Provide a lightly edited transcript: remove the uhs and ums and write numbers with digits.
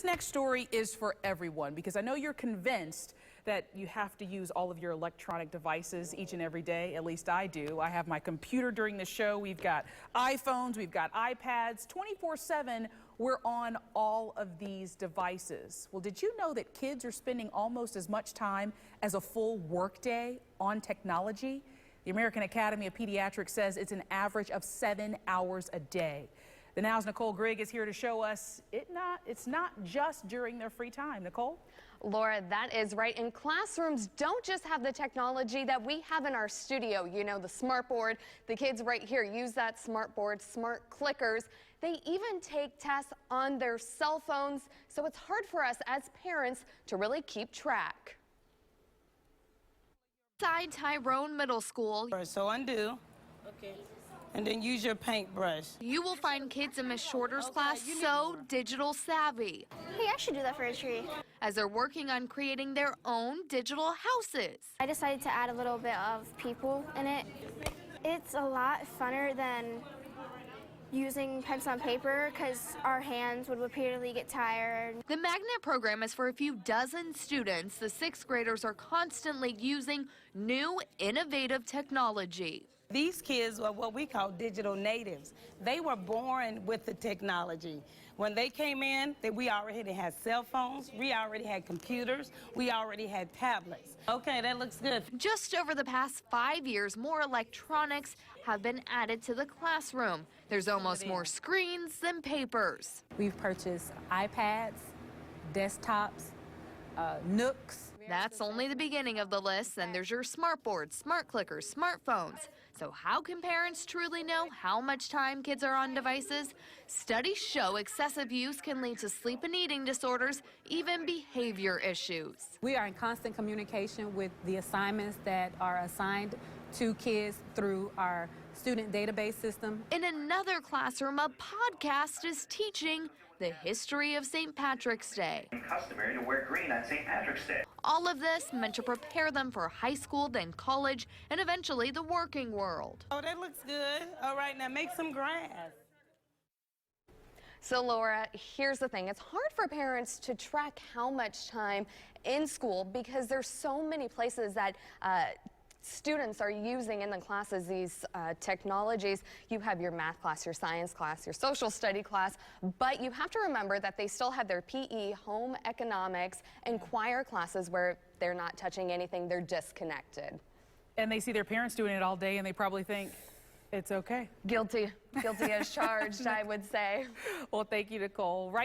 This next story is for everyone because I know you're convinced that you have to use all of your electronic devices each and every day. At least I do. I have my computer during the show. We've got iPhones, we've got iPads. 24/7, we're on all of these devices. Well, did you know that kids are spending almost as much time as a full workday on technology? The American Academy of Pediatrics says it's an average of 7 hours a day. The Now's Nicole Grigg is here to show us it's not just during their free time. Nicole? Laura, that is right. And classrooms don't just have the technology that we have in our studio. You know, the smart board. The kids right here use that smart board, smart clickers. They even take tests on their cell phones. So it's hard for us as parents to really keep track. Inside Tyrone Middle School. So undo. Okay. And then use your paintbrush. You will find kids in Miss Shorter's class so digital savvy. Hey, I should do that for a tree. As they're working on creating their own digital houses. I decided to add a little bit of people in it. It's a lot funner than using pencil and paper because our hands would repeatedly get tired. The magnet program is for a few dozen students. The sixth graders are constantly using new, innovative technology. These kids are what we call digital natives. They were born with the technology. When they came in, we already had cell phones, we already had computers, we already had tablets. Okay, that looks good. Just over the past 5 years, more electronics have been added to the classroom. There's almost more screens than papers. We've purchased iPads, desktops, Nooks. That's only the beginning of the list. Then there's your smart boards, smart clickers, smartphones. So how can parents truly know how much time kids are on devices? Studies show excessive use can lead to sleep and eating disorders, even behavior issues. We are in constant communication with the assignments that are assigned to kids through our student database system. In another classroom, a podcast is teaching the history of St. Patrick's Day. Customary to wear green on St. Patrick's Day. All of this meant to prepare them for high school, then college, and eventually the working world. Oh, that looks good. All right, now make some grass. So Laura, here's the thing. It's hard for parents to track how much time in school because there's so many places that students are using in the classes these technologies. You have your math class, your science class, your social study class, but you have to remember that they still have their PE, home economics, and choir classes where they're not touching anything, they're disconnected. And they see their parents doing it all day and they probably think it's okay. Guilty as charged, I would say. Well, thank you, Nicole. Right